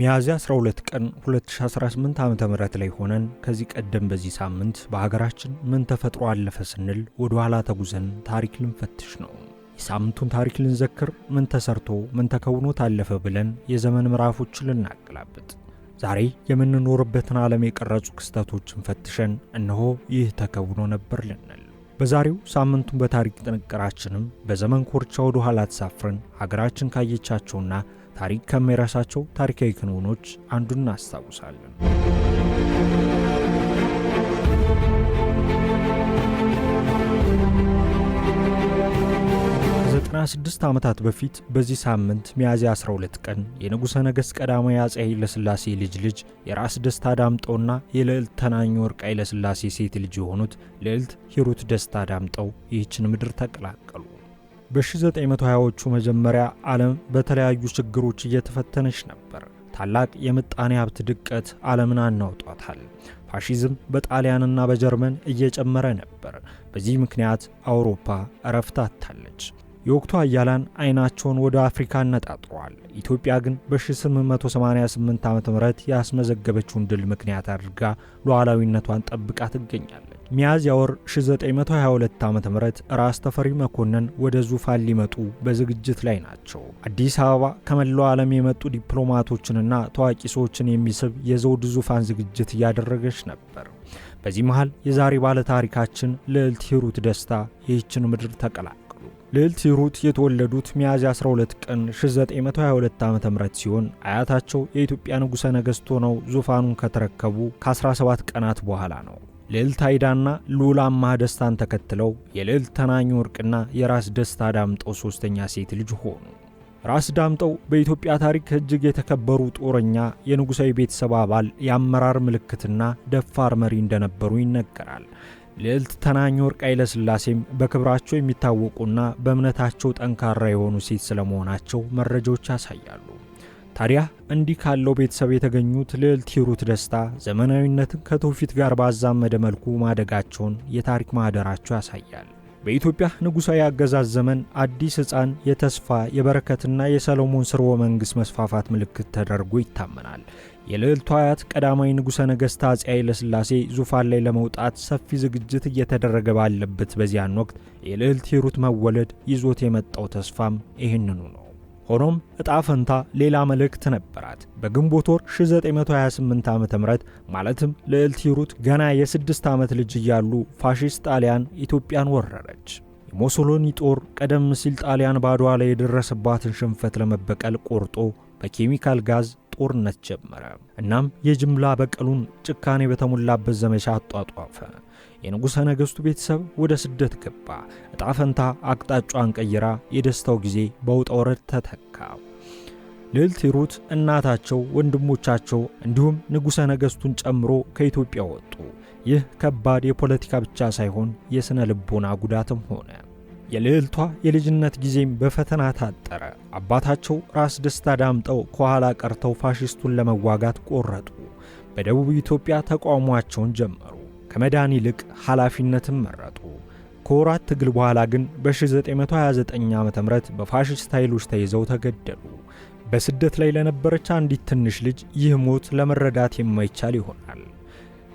ሚያዝያ 12 ቀን 2018 ዓ.ም ላይ ሆነን ከዚህ ቀደም በዚህ ሳምንት በሀገራችን ምን ተፈጥሮ አለፈ ስንል ወደ ኋላ ተጉዘን ታሪክ ልንፈትሽ ነው። የሳምንቱን ታሪክ ልንዘክር፣ ምን ተሰርቶ ምን ተከውኖ ታለፈ ብለን የዘመን ምዕራፎችን ልናገላብጥ ዛሬ የምንኖርበትን ዓለም የቀረጹ ክስተቶችን ፈትሸን እነሆ ይህ ተከውኖ ነበር ልንል በዛሬው ሳምንቱን በታሪክ ጥንቅራችንም በዘመን ኮርቻ ወደ ኋላ ተሳፍረን ሀገራችን ካየቻቸውና ታሪክ ከሚረሳቸው ታሪካዊ ክንውኖች አንዱን እናስታውሳለን። 96 ዓመታት በፊት በዚህ ሳምንት ሚያዝያ 12 ቀን የንጉሠ ነገሥት ቀዳማዊ አፄ ኃይለ ሥላሴ ልጅ የራስ ደስታ ዳምጠውና የልዕልት ተናኝ ወርቅ ኃይለ ሥላሴ ሴት ልጅ የሆኑት ልዕልት ሂሩት ደስታ ዳምጠው ይህችን ምድር ተቀላቀሉ። በ1920ዎቹ መጀመሪያ ዓለም በተለያዩ ችግሮች እየተፈተነች ነበር። ታላቅ የምጣኔ ሀብት ድቀት ዓለምን አናውጧታል። ፋሺዝም በጣሊያንና በጀርመን እየጨመረ ነበር። በዚህ ምክንያት አውሮፓ እረፍት አጥታለች። የወቅቱ አያላን አይናቸውን ወደ አፍሪካ አነጣጥረዋል። ኢትዮጵያ ግን በ1888 ዓ.ም ያስመዘገበችውን ድል ምክንያት አድርጋ ሉዓላዊነቷን ጠብቃ ትገኛለች። ሚያዝያ ወር 1922 ዓ.ም ራስ ተፈሪ መኮንን ወደ ዙፋን ሊመጡ በዝግጅት ላይ ናቸው። አዲስ አበባ ከመላው ዓለም የመጡ ዲፕሎማቶችንና ታዋቂ ሰዎችን የሚስብ የዘውድ ዙፋን ዝግጅት እያደረገች ነበር። በዚህ መሃል የዛሬ ባለ ታሪካችን ልዕልት ሂሩት ደስታ ይህችን ምድር ተቀላቀሉ። ልዕልት ሂሩት የተወለዱት ሚያዝያ 12 ቀን 1922 ዓ.ም ሲሆን አያታቸው የኢትዮጵያ ንጉሠ ነገሥት ሆነው ዙፋኑን ከተረከቡ ከ17 ቀናት በኋላ ነው። ልዕልት አይዳና ልዑል አምሃ ደስታን ተከትለው የልዕልት ተናኝ ወርቅና የራስ ደስታ ዳምጠው ሶስተኛ ሴት ልጅ ሆኑ። ራስ ዳምጠው በኢትዮጵያ ታሪክ እጅግ የተከበሩ ጦረኛ፣ የንጉሣዊ ቤተሰብ አባል፣ የአመራር ምልክትና ደፋር መሪ እንደነበሩ ይነገራል። ልዕልት ተናኝ ወርቅ ኃይለ ሥላሴም በክብራቸው የሚታወቁና በእምነታቸው ጠንካራ የሆኑ ሴት ስለመሆናቸው መረጃዎች ያሳያሉ። ታዲያ እንዲህ ካለው ቤተሰብ የተገኙት ልዕልት ሂሩት ደስታ ዘመናዊነትን ከትውፊት ጋር ባዛመደ መልኩ ማደጋቸውን የታሪክ ማህደራቸው ያሳያል። በኢትዮጵያ ንጉሣዊ አገዛዝ ዘመን አዲስ ሕፃን የተስፋ የበረከትና የሰሎሞን ስርወ መንግሥት መስፋፋት ምልክት ተደርጎ ይታመናል። የልዕልቷ አያት ቀዳማዊ ንጉሠ ነገሥት አፄ ኃይለ ሥላሴ ዙፋን ላይ ለመውጣት ሰፊ ዝግጅት እየተደረገ ባለበት በዚያን ወቅት የልዕልት ሂሩት መወለድ ይዞት የመጣው ተስፋም ይህንኑ ነው። ሆኖም ዕጣ ፈንታ ሌላ መልእክት ነበራት። በግንቦት ወር 1928 ዓ.ም ማለትም ልዕልት ሂሩት ገና የ6 ዓመት ልጅ እያሉ ፋሺስት ጣሊያን ኢትዮጵያን ወረረች። የሞሶሎኒ ጦር ቀደም ሲል ጣሊያን በአድዋ ላይ የደረሰባትን ሽንፈት ለመበቀል ቆርጦ በኬሚካል ጋዝ ጦርነት ጀመረ። እናም የጅምላ በቀሉን ጭካኔ በተሞላበት ዘመቻ አጧጧፈ። የንጉሠ ነገሥቱ ቤተሰብ ወደ ስደት ገባ። ዕጣ ፈንታ አቅጣጫዋን ቀይራ የደስታው ጊዜ በውጣ ወረድ ተተካ። ልዕልት ሂሩት እናታቸው፣ ወንድሞቻቸው እንዲሁም ንጉሠ ነገሥቱን ጨምሮ ከኢትዮጵያ ወጡ። ይህ ከባድ የፖለቲካ ብቻ ሳይሆን የሥነ ልቦና ጉዳትም ሆነ። የልዕልቷ የልጅነት ጊዜም በፈተና ታጠረ። አባታቸው ራስ ደስታ ዳምጠው ከኋላ ቀርተው ፋሺስቱን ለመዋጋት ቆረጡ። በደቡብ ኢትዮጵያ ተቃውሟቸውን ጀመሩ። ከመዳን ይልቅ ኃላፊነትን መረጡ። ከወራት ትግል በኋላ ግን በ1929 ዓ.ም በፋሺስት ኃይሎች ተይዘው ተገደሉ። በስደት ላይ ለነበረች አንዲት ትንሽ ልጅ ይህ ሞት ለመረዳት የማይቻል ይሆናል።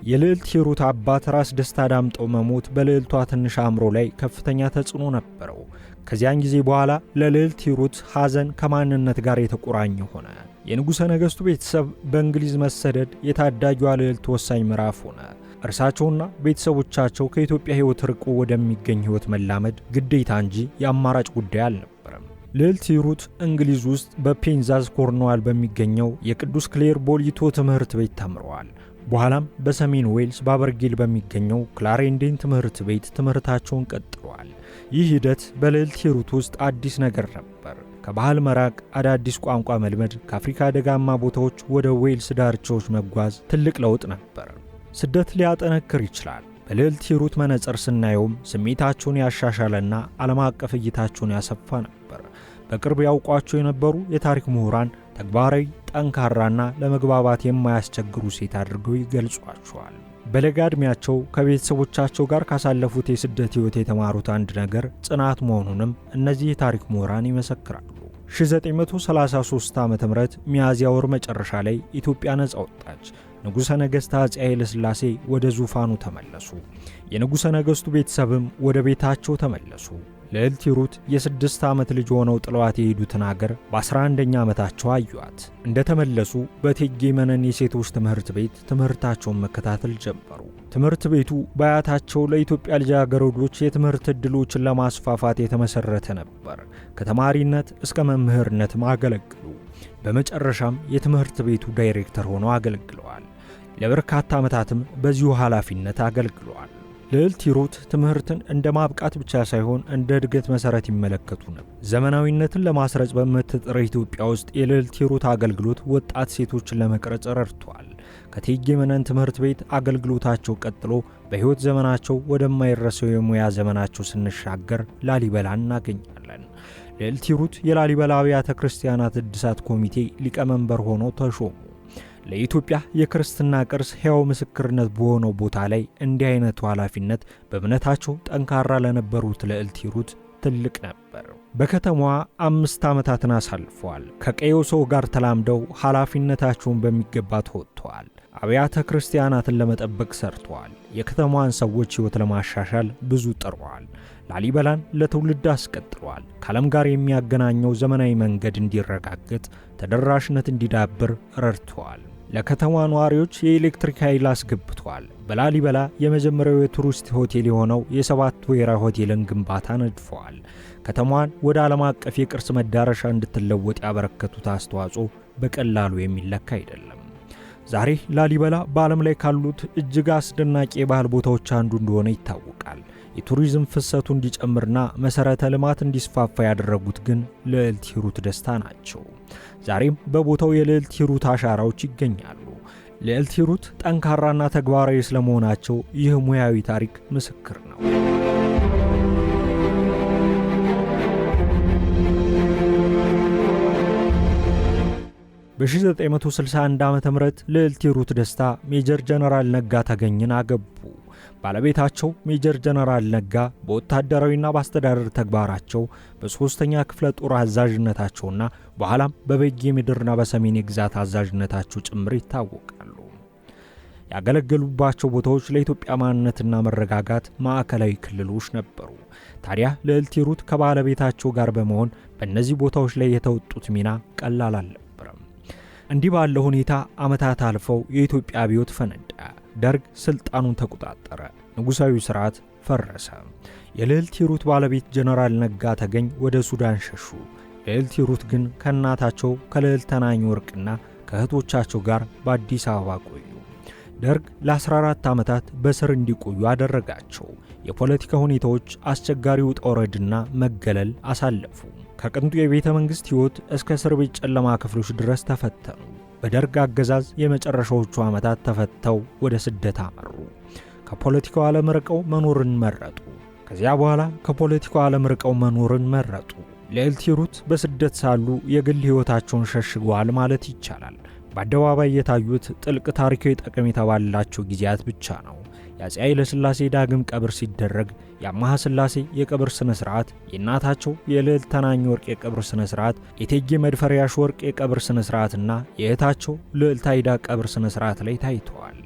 የልዕልት ሂሩት አባት ራስ ደስታ ዳምጠው መሞት በልዕልቷ ትንሽ አእምሮ ላይ ከፍተኛ ተጽዕኖ ነበረው። ከዚያን ጊዜ በኋላ ለልዕልት ሂሩት ሐዘን ከማንነት ጋር የተቆራኘ ሆነ። የንጉሠ ነገሥቱ ቤተሰብ በእንግሊዝ መሰደድ የታዳጊዋ ልዕልት ወሳኝ ምዕራፍ ሆነ። እርሳቸውና ቤተሰቦቻቸው ከኢትዮጵያ ሕይወት ርቆ ወደሚገኝ ሕይወት መላመድ ግዴታ እንጂ የአማራጭ ጉዳይ አልነበረም። ልዕልት ሂሩት እንግሊዝ ውስጥ በፔንዛዝ ኮርንዋል በሚገኘው የቅዱስ ክሌር ቦሊቶ ትምህርት ቤት ተምረዋል። በኋላም በሰሜን ዌልስ ባበርጌል በሚገኘው ክላሬንዴን ትምህርት ቤት ትምህርታቸውን ቀጥለዋል። ይህ ሂደት በልዕልት ሂሩት ውስጥ አዲስ ነገር ነበር። ከባህል መራቅ፣ አዳዲስ ቋንቋ መልመድ፣ ከአፍሪካ ደጋማ ቦታዎች ወደ ዌልስ ዳርቻዎች መጓዝ ትልቅ ለውጥ ነበር። ስደት ሊያጠነክር ይችላል። በልዕልት ሂሩት መነጽር ስናየውም ስሜታቸውን ያሻሻለና ዓለም አቀፍ እይታቸውን ያሰፋ ነበር። በቅርብ ያውቋቸው የነበሩ የታሪክ ምሁራን ተግባራዊ፣ ጠንካራና ለመግባባት የማያስቸግሩ ሴት አድርገው ይገልጿቸዋል። በለጋ ዕድሜያቸው ከቤተሰቦቻቸው ጋር ካሳለፉት የስደት ሕይወት የተማሩት አንድ ነገር ጽናት መሆኑንም እነዚህ የታሪክ ምሁራን ይመሰክራሉ። 1933 ዓ.ም ሚያዝያ ወር መጨረሻ ላይ ኢትዮጵያ ነጻ ወጣች። ንጉሠ ነገሥት አፄ ኃይለ ሥላሴ ወደ ዙፋኑ ተመለሱ። የንጉሠ ነገሥቱ ቤተሰብም ወደ ቤታቸው ተመለሱ። ልዕልት ሂሩት የ6 ዓመት ልጅ ሆነው ጥለዋት የሄዱትን አገር በ11ኛ ዓመታቸው አዩአት። እንደተመለሱ በእቴጌ መነን የሴቶች ትምህርት ቤት ትምህርታቸውን መከታተል ጀመሩ። ትምህርት ቤቱ በአያታቸው ለኢትዮጵያ ልጃገረዶች የትምህርት ዕድሎችን ለማስፋፋት የተመሠረተ ነበር። ከተማሪነት እስከ መምህርነትም አገለግሉ። በመጨረሻም የትምህርት ቤቱ ዳይሬክተር ሆነው አገልግለዋል። ለበርካታ ዓመታትም በዚሁ ኃላፊነት አገልግለዋል። ልዕልት ሂሩት ትምህርትን እንደ ማብቃት ብቻ ሳይሆን እንደ እድገት መሠረት ይመለከቱ ነበር። ዘመናዊነትን ለማስረጽ በምትጥር ኢትዮጵያ ውስጥ የልዕልት ሂሩት አገልግሎት ወጣት ሴቶችን ለመቅረጽ ረድቷል። ከእቴጌ መነን ትምህርት ቤት አገልግሎታቸው ቀጥሎ በሕይወት ዘመናቸው ወደማይረሳው የሙያ ዘመናቸው ስንሻገር ላሊበላን እናገኛለን። ልዕልት ሂሩት የላሊበላ አብያተ ክርስቲያናት እድሳት ኮሚቴ ሊቀመንበር ሆነው ተሾሙ። ለኢትዮጵያ የክርስትና ቅርስ ሕያው ምስክርነት በሆነው ቦታ ላይ እንዲህ አይነቱ ኃላፊነት በእምነታቸው ጠንካራ ለነበሩት ልዕልት ሂሩት ትልቅ ነበር። በከተማዋ 5 ዓመታትን አሳልፈዋል። ከቀየው ሰው ጋር ተላምደው ኃላፊነታቸውን በሚገባ ተወጥተዋል። አብያተ ክርስቲያናትን ለመጠበቅ ሰርተዋል። የከተማዋን ሰዎች ሕይወት ለማሻሻል ብዙ ጥረዋል። ላሊበላን ለትውልድ አስቀጥለዋል። ከዓለም ጋር የሚያገናኘው ዘመናዊ መንገድ እንዲረጋገጥ፣ ተደራሽነት እንዲዳብር ረድተዋል። ለከተማ ነዋሪዎች የኤሌክትሪክ ኃይል አስገብተዋል። በላሊበላ የመጀመሪያው የቱሪስት ሆቴል የሆነው የሰባት ወይራ ሆቴልን ግንባታ ነድፈዋል። ከተማዋን ወደ ዓለም አቀፍ የቅርስ መዳረሻ እንድትለወጥ ያበረከቱት አስተዋጽኦ በቀላሉ የሚለካ አይደለም። ዛሬ ላሊበላ በዓለም ላይ ካሉት እጅግ አስደናቂ የባህል ቦታዎች አንዱ እንደሆነ ይታወቃል። የቱሪዝም ፍሰቱ እንዲጨምርና መሠረተ ልማት እንዲስፋፋ ያደረጉት ግን ልዕልት ሂሩት ደስታ ናቸው። ዛሬም በቦታው የልዕልት ሂሩት አሻራዎች ይገኛሉ። ልዕልት ሂሩት ጠንካራና ተግባራዊ ስለመሆናቸው ይህ ሙያዊ ታሪክ ምስክር ነው። በ1961 ዓ.ም ልዕልት ሂሩት ደስታ ሜጀር ጀነራል ነጋ ተገኝን አገቡ። ባለቤታቸው ሜጀር ጀነራል ነጋ በወታደራዊና በአስተዳደር ተግባራቸው በ3ኛ ክፍለ ጦር አዛዥነታቸውና በኋላም በበጌ ምድርና በሰሜን የግዛት አዛዥነታቸው ጭምር ይታወቃሉ። ያገለገሉባቸው ቦታዎች ለኢትዮጵያ ማንነትና መረጋጋት ማዕከላዊ ክልሎች ነበሩ። ታዲያ ልዕልት ሂሩት ከባለቤታቸው ጋር በመሆን በእነዚህ ቦታዎች ላይ የተወጡት ሚና ቀላል አልነበረም። እንዲህ ባለ ሁኔታ ዓመታት አልፈው የኢትዮጵያ አብዮት ፈነዳ። ደርግ ስልጣኑን ተቆጣጠረ። ንጉሳዊ ሥርዓት ፈረሰ። የልዕልት ሂሩት ባለቤት ጀነራል ነጋ ተገኝ ወደ ሱዳን ሸሹ። ልዕልት ሂሩት ግን ከእናታቸው ከልዕልት ተናኝ ወርቅና ከእህቶቻቸው ጋር በአዲስ አበባ ቆዩ። ደርግ ለ14 ዓመታት በስር እንዲቆዩ አደረጋቸው። የፖለቲካ ሁኔታዎች አስቸጋሪ ውጣ ውረድና መገለል አሳለፉ። ከቅንጡ የቤተ መንግሥት ሕይወት እስከ እስር ቤት ጨለማ ክፍሎች ድረስ ተፈተኑ። በደርግ አገዛዝ የመጨረሻዎቹ ዓመታት ተፈተው ወደ ስደት አመሩ። ከፖለቲካው ዓለም ርቀው መኖርን መረጡ። ከዚያ በኋላ ከፖለቲካው ዓለም ርቀው መኖርን መረጡ። ልዕልት ሂሩት በስደት ሳሉ የግል ሕይወታቸውን ሸሽገዋል ማለት ይቻላል። በአደባባይ የታዩት ጥልቅ ታሪካዊ ጠቀሜታ ባላቸው ጊዜያት ብቻ ነው። የአፄ ኃይለ ሥላሴ ዳግም ቀብር ሲደረግ የአማሃ ሥላሴ የቀብር ሥነ ሥርዓት፣ የእናታቸው የልዕልት ተናኝ ወርቅ የቀብር ሥነ ሥርዓት፣ የእቴጌ መድፈሪያሽ ወርቅ የቀብር ሥነ ሥርዓትና የእህታቸው ልዕልት አይዳ ቀብር ሥነ ሥርዓት ላይ ታይተዋል።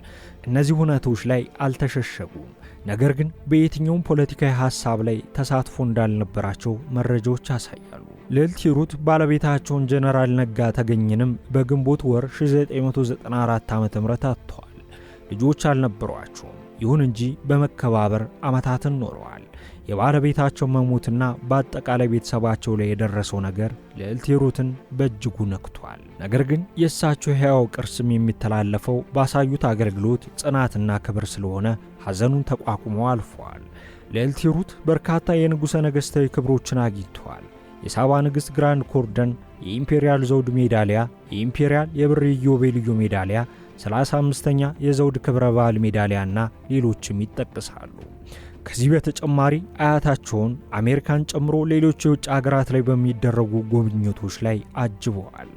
እነዚህ ሁነቶች ላይ አልተሸሸጉም። ነገር ግን በየትኛውም ፖለቲካዊ ሐሳብ ላይ ተሳትፎ እንዳልነበራቸው መረጃዎች ያሳያሉ። ልዕልት ሂሩት ባለቤታቸውን ጀነራል ነጋ ተገኝንም በግንቦት ወር 1994 ዓ.ም አጥተዋል። ልጆች አልነበሯቸውም። ይሁን እንጂ በመከባበር ዓመታትን ኖረዋል። የባለቤታቸው መሞትና በአጠቃላይ ቤተሰባቸው ላይ የደረሰው ነገር ልዕልት ሂሩትን በእጅጉ ነክቷል። ነገር ግን የእሳቸው ሕያው ቅርስም የሚተላለፈው ባሳዩት አገልግሎት ጽናትና ክብር ስለሆነ ሐዘኑን ተቋቁመው አልፈዋል። ልዕልት ሂሩት በርካታ የንጉሠ ነገሥታዊ ክብሮችን አግኝተዋል። የሳባ ንግሥት ግራንድ ኮርደን፣ የኢምፔሪያል ዘውድ ሜዳሊያ፣ የኢምፔሪያል የብር ኢዮቤልዩ ሜዳሊያ፣ 35ኛ የዘውድ ክብረ በዓል ሜዳሊያና ሌሎችም ይጠቀሳሉ። ከዚህ በተጨማሪ አያታቸውን አሜሪካን ጨምሮ ሌሎች የውጭ ሀገራት ላይ በሚደረጉ ጉብኝቶች ላይ አጅበዋል።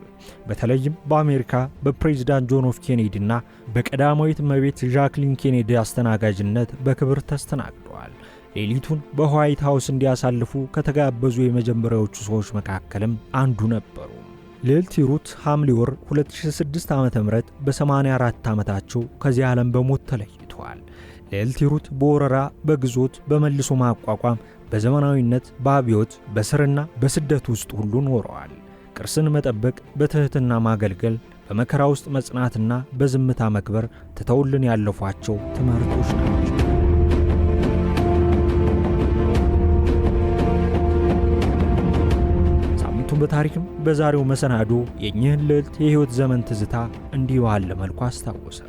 በተለይም በአሜሪካ በፕሬዝዳንት ጆን ኤፍ ኬኔዲ እና በቀዳማዊት እመቤት ዣክሊን ኬኔዲ አስተናጋጅነት በክብር ተስተናግደዋል። ሌሊቱን በዋይት ሃውስ እንዲያሳልፉ ከተጋበዙ የመጀመሪያዎቹ ሰዎች መካከልም አንዱ ነበሩ። ልዕልት ሂሩት ሐምሌ ወር 2006 ዓ.ም በ84 ዓመታቸው ከዚህ ዓለም በሞት ተለይተዋል። ልዕልት ሂሩት በወረራ፣ በግዞት፣ በመልሶ ማቋቋም፣ በዘመናዊነት፣ በአብዮት፣ በስርና በስደት ውስጥ ሁሉ ኖረዋል። ቅርስን መጠበቅ፣ በትህትና ማገልገል፣ በመከራ ውስጥ መጽናትና በዝምታ መክበር ትተውልን ያለፏቸው ትምህርቶች ናቸው። ሳምንቱን በታሪክም በዛሬው መሰናዶ የእኚህን ልዕልት የሕይወት ዘመን ትዝታ እንዲህ ባለ መልኩ አስታወሰ።